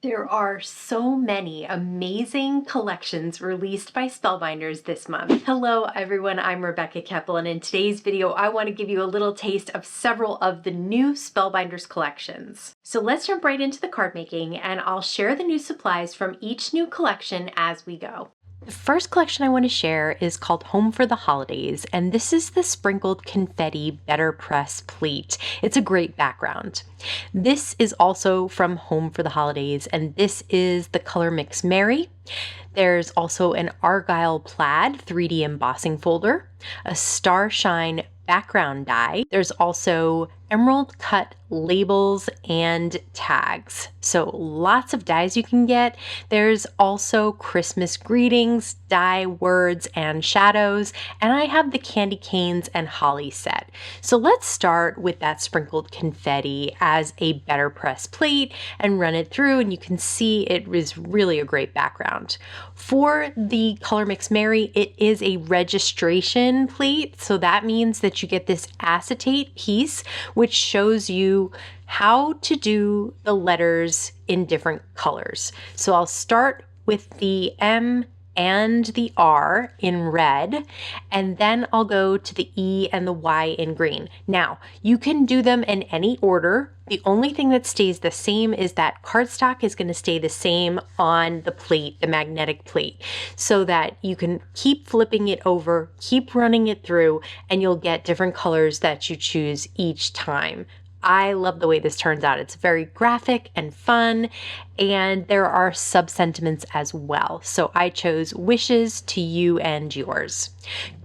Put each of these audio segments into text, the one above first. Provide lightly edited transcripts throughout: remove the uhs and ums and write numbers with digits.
There are so many amazing collections released by Spellbinders this month. Hello everyone, I'm Rebecca Keppel, and in today's video I want to give you a little taste of several of the new Spellbinders collections. So let's jump right into the card making, and I'll share the new supplies from each new collection as we go. The first collection I want to share is called Home for the Holidays, and this is the sprinkled confetti better press pleat. It's a great background. This is also from Home for the Holidays, and this is the color mix Merry. There's also an Argyle Plaid 3D embossing folder, a Starshine background die. There's also emerald cut labels and tags. So lots of dies you can get. There's also Christmas greetings, die words, and shadows. And I have the candy canes and holly set. So let's start with that sprinkled confetti as a better press plate and run it through, and you can see it is really a great background. For the color mix Merry, it is a registration plate. So that means that you get this acetate piece, which shows you how to do the letters in different colors. So I'll start with the M and the R in red, and then I'll go to the E and the Y in green. Now, you can do them in any order. The only thing that stays the same is that cardstock is going to stay the same on the plate, the magnetic plate, so that you can keep flipping it over, keep running it through, and you'll get different colors that you choose each time. I love the way this turns out. It's very graphic and fun, and there are sub-sentiments as well. So I chose wishes to you and yours.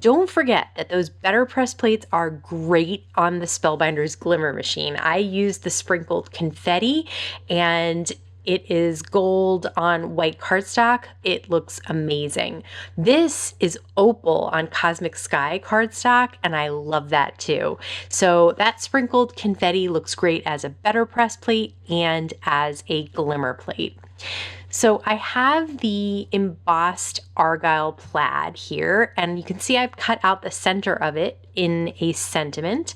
Don't forget that those better press plates are great on the Spellbinders Glimmer machine. I used the sprinkled confetti, and it is gold on white cardstock. It looks amazing. This is opal on Cosmic Sky cardstock, and I love that too. So that sprinkled confetti looks great as a better press plate and as a glimmer plate. So I have the embossed Argyle Plaid here, and you can see I've cut out the center of it in a sentiment.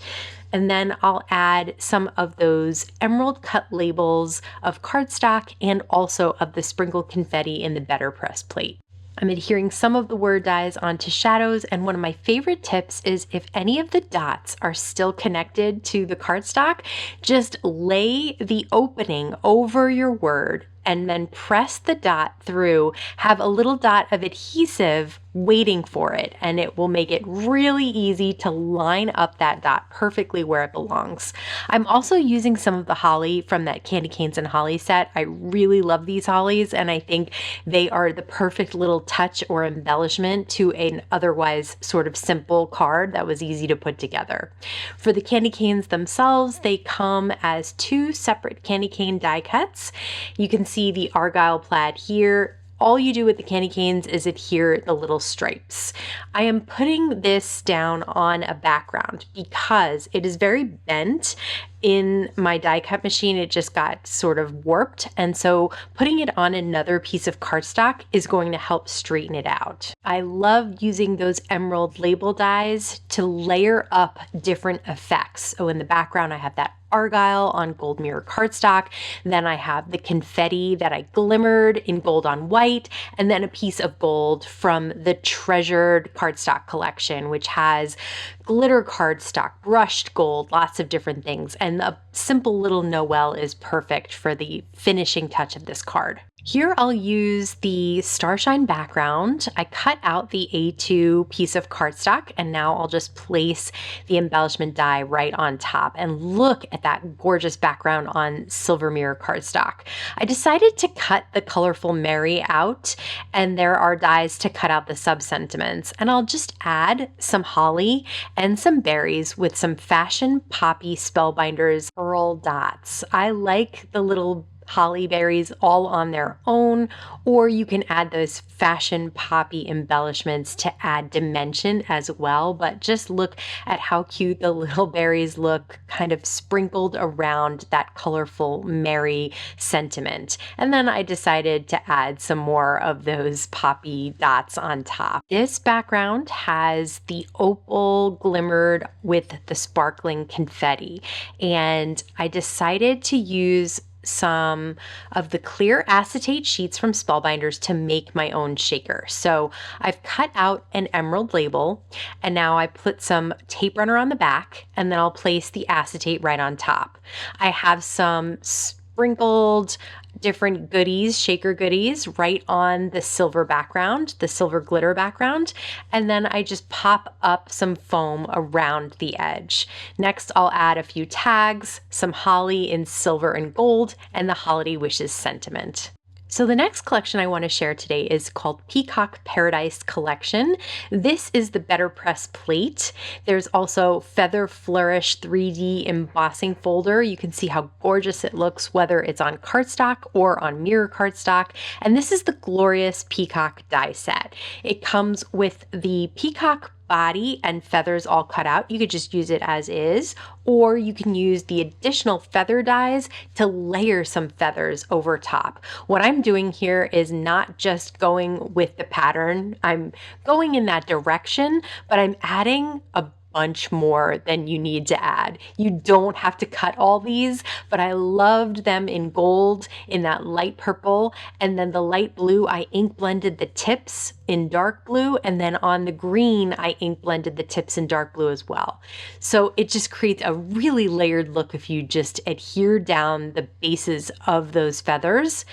And then I'll add some of those emerald cut labels of cardstock and also of the sprinkled confetti in the better press plate. I'm adhering some of the word dies onto shadows, and one of my favorite tips is if any of the dots are still connected to the cardstock, just lay the opening over your word and then press the dot through. Have a little dot of adhesive waiting for it, and it will make it really easy to line up that dot perfectly where it belongs. I'm also using some of the holly from that candy canes and holly set. I really love these hollies, and I think they are the perfect little touch or embellishment to an otherwise sort of simple card that was easy to put together. For the candy canes themselves, they come as two separate candy cane die cuts. You can see the Argyle Plaid here. All you do with the candy canes is adhere the little stripes. I am putting this down on a background because it is very bent. In my die cut machine, it just got sort of warped, and so putting it on another piece of cardstock is going to help straighten it out. I love using those emerald label dies to layer up different effects. So in the background, I have that Argyle on gold mirror cardstock. Then I have the confetti that I glimmered in gold on white, and then a piece of gold from the Treasured cardstock collection, which has glitter cardstock, brushed gold, lots of different things. And a simple little Noel is perfect for the finishing touch of this card. Here I'll use the Starshine background. I cut out the A2 piece of cardstock, and now I'll just place the embellishment die right on top, and look at that gorgeous background on silver mirror cardstock. I decided to cut the colorful Merry out, and there are dies to cut out the sub-sentiments, and I'll just add some holly and some berries with some Fashion Poppy Spellbinders pearl dots. I like the little holly berries all on their own, or you can add those Fashion Poppy embellishments to add dimension as well. But just look at how cute the little berries look, kind of sprinkled around that colorful Merry sentiment. And then I decided to add some more of those poppy dots on top. This background has the opal glimmered with the sparkling confetti, and I decided to use some of the clear acetate sheets from Spellbinders to make my own shaker. So I've cut out an emerald label, and now I put some tape runner on the back, and then I'll place the acetate right on top. I have some sprinkled different goodies, shaker goodies, right on the silver background, the silver glitter background, and then I just pop up some foam around the edge. Next, I'll add a few tags, some holly in silver and gold, and the holiday wishes sentiment. So the next collection I want to share today is called Peacock Paradise Collection. This is the Better Press plate. There's also Feather Flourish 3D embossing folder. You can see how gorgeous it looks, whether it's on cardstock or on mirror cardstock. And this is the glorious peacock die set. It comes with the peacock body and feathers all cut out. You could just use it as is, or you can use the additional feather dies to layer some feathers over top. What I'm doing here is not just going with the pattern. I'm going in that direction, but I'm adding a bunch more than you need to add. You don't have to cut all these, but I loved them in gold, in that light purple, and then the light blue, I ink blended the tips in dark blue, and then on the green, I ink blended the tips in dark blue as well. So it just creates a really layered look if you just adhere down the bases of those feathers.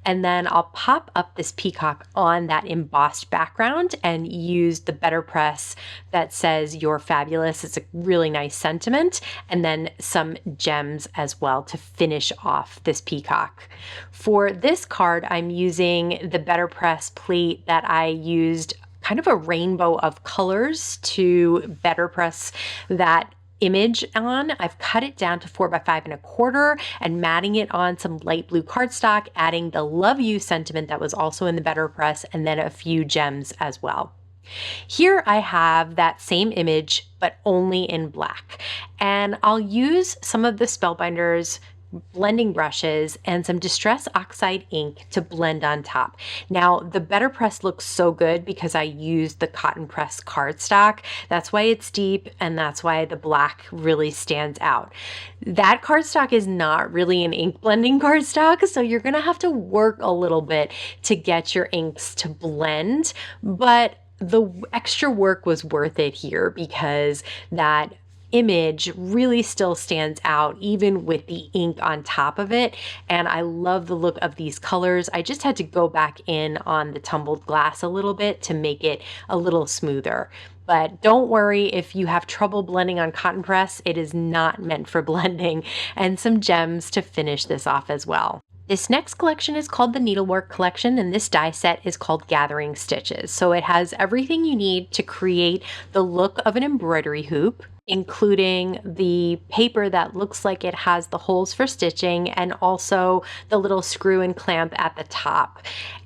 And then I'll pop up this peacock on that embossed background and use the Better Press that says "You're fabulous." It's a really nice sentiment, and then some gems as well to finish off this peacock. For this card, I'm using the Better Press plate that I used kind of a rainbow of colors to Better Press that image on. I've cut it down to 4 by 5 1/4 and matting it on some light blue cardstock, adding the love you sentiment that was also in the Better Press, and then a few gems as well. Here I have that same image, but only in black. And I'll use some of the Spellbinders blending brushes and some Distress Oxide ink to blend on top. Now, the Better Press looks so good because I used the cotton press cardstock. That's why it's deep, and that's why the black really stands out. That cardstock is not really an ink blending cardstock, so you're gonna have to work a little bit to get your inks to blend, but the extra work was worth it here because that image really still stands out even with the ink on top of it, and I love the look of these colors. I just had to go back in on the tumbled glass a little bit to make it a little smoother. But don't worry if you have trouble blending on cotton press, it is not meant for blending, and some gems to finish this off as well. This next collection is called the Needlework Collection, and this die set is called Gathering Stitches. So it has everything you need to create the look of an embroidery hoop, including the paper that looks like it has the holes for stitching and also the little screw and clamp at the top.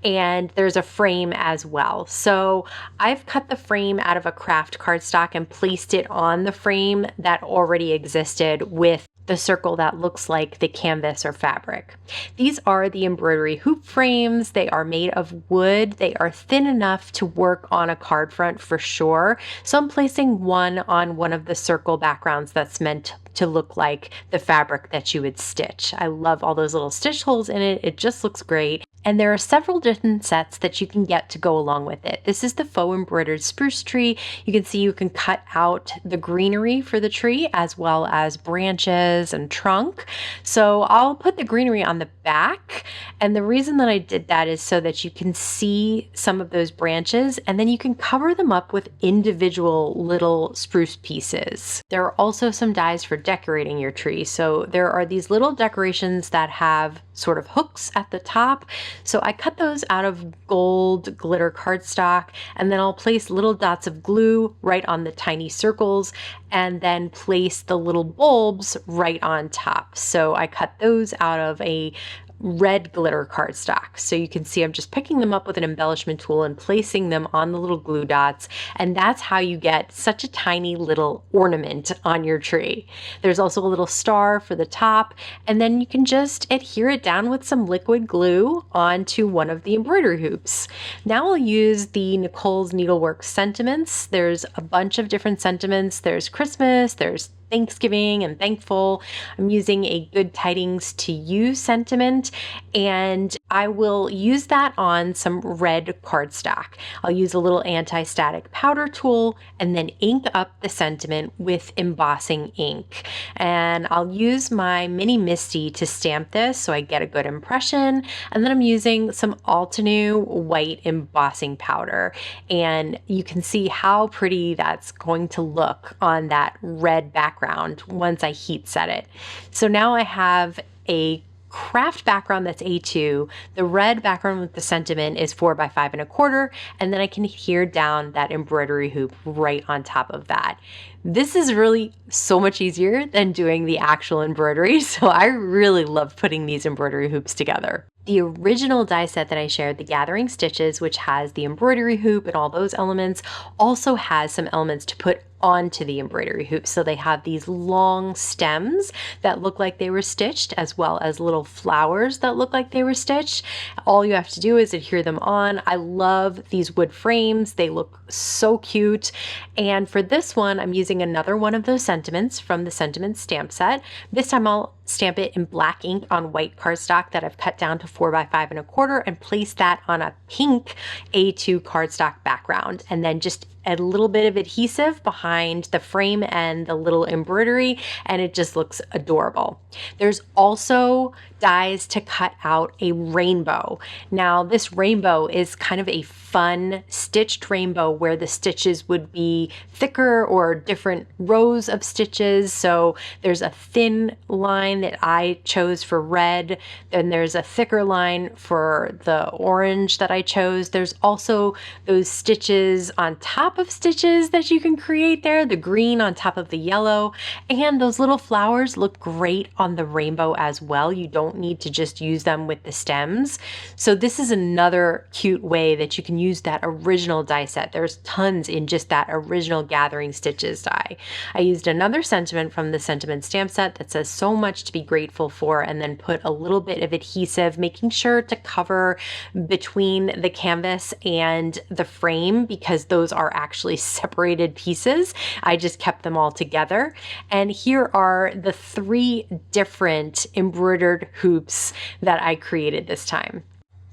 And there's a frame as well. So I've cut the frame out of a craft cardstock and placed it on the frame that already existed with the circle that looks like the canvas or fabric. These are the embroidery hoop frames. They are made of wood. They are thin enough to work on a card front for sure. So I'm placing one on one of the circle backgrounds that's meant to look like the fabric that you would stitch. I love all those little stitch holes in it. It just looks great. And there are several different sets that you can get to go along with it. This is the faux embroidered spruce tree. You can see you can cut out the greenery for the tree as well as branches and trunk. So I'll put the greenery on the back. And the reason that I did that is so that you can see some of those branches and then you can cover them up with individual little spruce pieces. There are also some dies for decorating your tree. So there are these little decorations that have sort of hooks at the top. So I cut those out of gold glitter cardstock, and then I'll place little dots of glue right on the tiny circles and then place the little bulbs right on top. So I cut those out of a red glitter cardstock. So you can see I'm just picking them up with an embellishment tool and placing them on the little glue dots. And that's how you get such a tiny little ornament on your tree. There's also a little star for the top, and then you can just adhere it down with some liquid glue onto one of the embroidery hoops. Now I'll use the Nicole's Needlework sentiments. There's a bunch of different sentiments. There's Christmas, there's Thanksgiving and thankful. I'm using a good tidings to you sentiment, and I will use that on some red cardstock. I'll use a little anti-static powder tool and then ink up the sentiment with embossing ink. And I'll use my mini Misty to stamp this so I get a good impression. And then I'm using some Altenew white embossing powder. And you can see how pretty that's going to look on that red background once I heat set it. So now I have a craft background that's A2. The red background with the sentiment is 4 by 5.25, and then I can adhere down that embroidery hoop right on top of that. This is really so much easier than doing the actual embroidery, so I really love putting these embroidery hoops together. The original die set that I shared, the Gathering Stitches, which has the embroidery hoop and all those elements, also has some elements to put onto the embroidery hoop. So they have these long stems that look like they were stitched, as well as little flowers that look like they were stitched. All you have to do is adhere them on. I love these wood frames. They look so cute. And for this one, I'm using another one of those sentiments from the Sentiment stamp set. This time I'll stamp it in black ink on white cardstock that I've cut down to 4 by 5.25 and place that on a pink A2 cardstock background, and then just a little bit of adhesive behind the frame and the little embroidery, and it just looks adorable. There's also dies to cut out a rainbow. Now this rainbow is kind of a fun stitched rainbow where the stitches would be thicker or different rows of stitches. So there's a thin line that I chose for red, then there's a thicker line for the orange that I chose. There's also those stitches on top of stitches that you can create there, the green on top of the yellow, and those little flowers look great on the rainbow as well. You don't need to just use them with the stems. So this is another cute way that you can use that original die set. There's tons in just that original Gathering Stitches die. I used another sentiment from the Sentiment stamp set that says so much to be grateful for, and then put a little bit of adhesive, making sure to cover between the canvas and the frame because those are actually separated pieces. I just kept them all together. And here are the 3 different embroidered hoops that I created this time.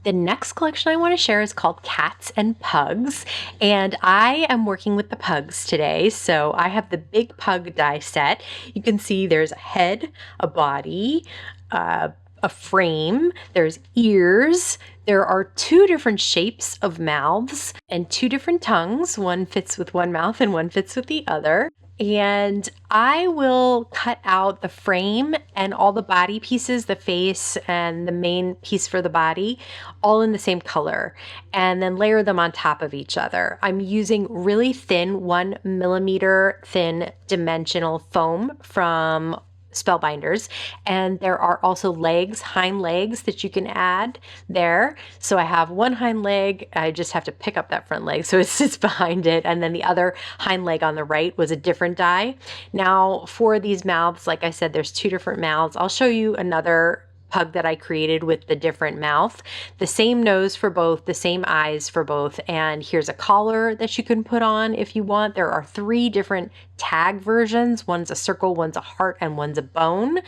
The next collection I want to share is called Cats and Pugs, and I am working with the pugs today. So I have the big pug die set. You can see there's a head, a body, a frame, there's ears. There are 2 different shapes of mouths and 2 different tongues. One fits with one mouth and one fits with the other. And I will cut out the frame and all the body pieces, the face and the main piece for the body, all in the same color, and then layer them on top of each other. I'm using really thin 1 millimeter thin dimensional foam from Spellbinders, and there are also legs, hind legs that you can add there. So I have one hind leg, I just have to pick up that front leg so it sits behind it, and then the other hind leg on the right was a different die. Now for these mouths, like I said, there's 2 different mouths. I'll show you another pug that I created with the different mouth, the same nose for both, the same eyes for both, and here's a collar that you can put on if you want. There are 3 different tag versions. One's a circle, one's a heart, and one's a bone.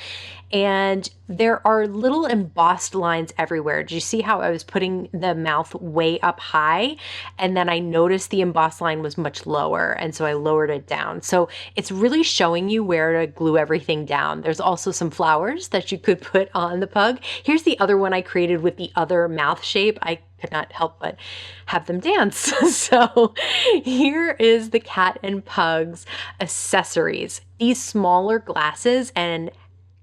And there are little embossed lines everywhere. Do you see how I was putting the mouth way up high? And then I noticed the embossed line was much lower, and so I lowered it down. So it's really showing you where to glue everything down. There's also some flowers that you could put on the pug. Here's the other one I created with the other mouth shape. I could not help but have them dance. So here is the Cat and Pugs accessories. These smaller glasses and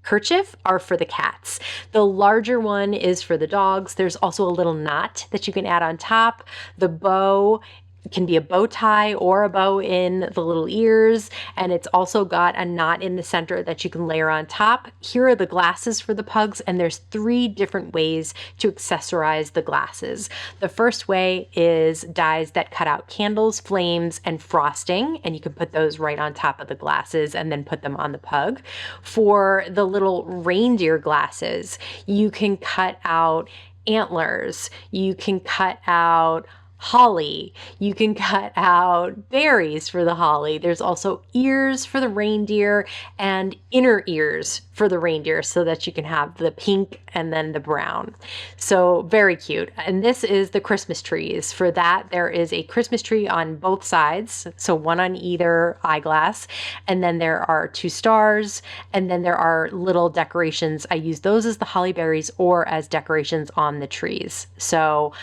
kerchief are for the cats. The larger one is for the dogs. There's also a little knot that you can add on top. The bow can be a bow tie or a bow in the little ears, and it's also got a knot in the center that you can layer on top. Here are the glasses for the pugs, and there's 3 different ways to accessorize the glasses. The first way is dies that cut out candles, flames, and frosting, and you can put those right on top of the glasses and then put them on the pug. For the little reindeer glasses, you can cut out antlers, you can cut out holly. You can cut out berries for the holly. There's also ears for the reindeer and inner ears for the reindeer so that you can have the pink and then the brown. So very cute. And this is the Christmas trees. For that, there is a Christmas tree on both sides. So one on either eyeglass. And then there are 2 stars. And then there are little decorations. I use those as the holly berries or as decorations on the trees. So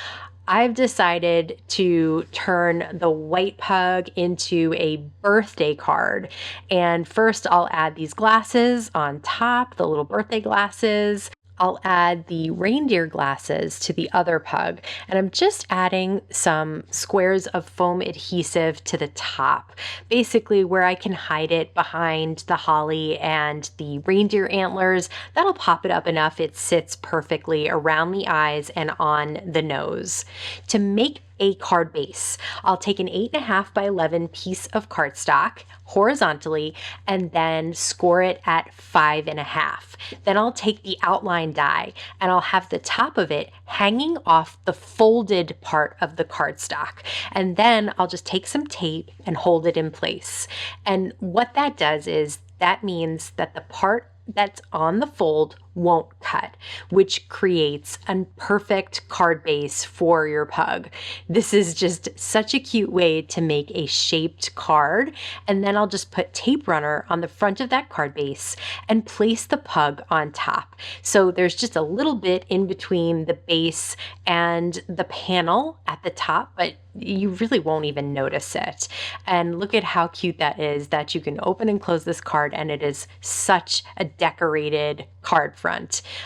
I've decided to turn the white pug into a birthday card. And first I'll add these glasses on top, the little birthday glasses. I'll add the reindeer glasses to the other pug, and I'm just adding some squares of foam adhesive to the top, basically where I can hide it behind the holly and the reindeer antlers. That'll pop it up enough it sits perfectly around the eyes and on the nose. To make a card base, I'll take an 8.5 by 11 piece of cardstock horizontally and then score it at 5.5. Then I'll take the outline die and I'll have the top of it hanging off the folded part of the cardstock. And then I'll just take some tape and hold it in place. And what that does is that means that the part that's on the fold won't cut, which creates a perfect card base for your pug. This is just such a cute way to make a shaped card. And then I'll just put tape runner on the front of that card base and place the pug on top. So there's just a little bit in between the base and the panel at the top, but you really won't even notice it. And look at how cute that is, that you can open and close this card and it is such a decorated card front.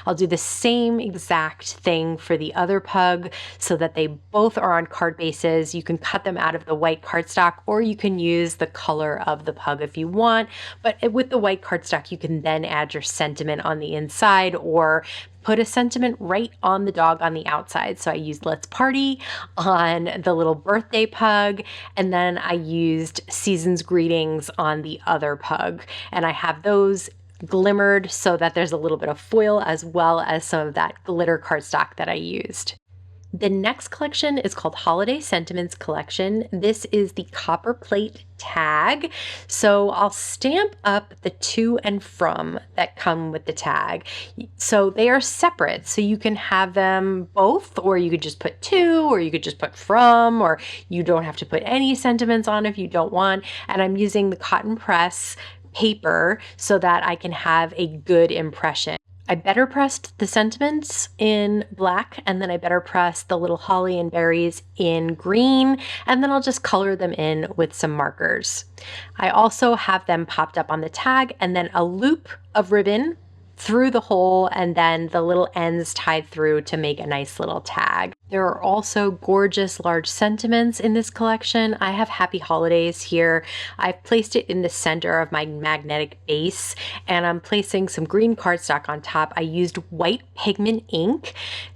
I'll do the same exact thing for the other pug so that they both are on card bases. You can cut them out of the white cardstock or you can use the color of the pug if you want, but with the white cardstock you can then add your sentiment on the inside or put a sentiment right on the dog on the outside. So I used Let's Party on the little birthday pug, and then I used Season's Greetings on the other pug. And I have those glimmered so that there's a little bit of foil as well as some of that glitter cardstock that I used. The next collection is called Holiday Sentiments Collection. This is the copper plate tag. So I'll stamp up the to and from that come with the tag. So they are separate. So you can have them both, or you could just put to, or you could just put from, or you don't have to put any sentiments on if you don't want. And I'm using the cotton press paper so that I can have a good impression. I better pressed the sentiments in black, and then I better press the little holly and berries in green, and then I'll just color them in with some markers. I also have them popped up on the tag and then a loop of ribbon through the hole and then the little ends tied through to make a nice little tag. There are also gorgeous large sentiments in this collection. I have Happy Holidays here. I've placed it in the center of my magnetic base and I'm placing some green cardstock on top. I used white pigment ink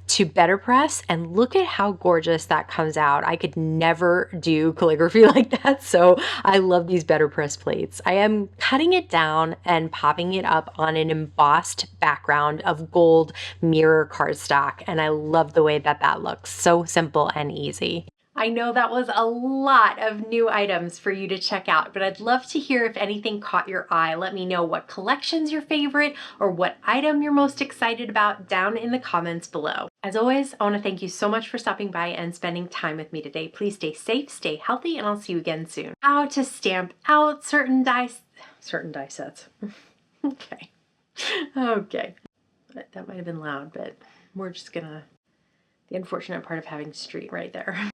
to better press, and look at how gorgeous that comes out. I could never do calligraphy like that, so I love these better press plates. I am cutting it down and popping it up on an embossed background of gold mirror cardstock, and I love the way that that looks. So simple and easy. I know that was a lot of new items for you to check out, but I'd love to hear if anything caught your eye. Let me know what collection's your favorite or what item you're most excited about down in the comments below. As always, I want to thank you so much for stopping by and spending time with me today. Please stay safe, stay healthy, and I'll see you again soon. How to stamp out certain die sets. Okay. Okay. That might have been loud, but we're just gonna, the unfortunate part of having street right there.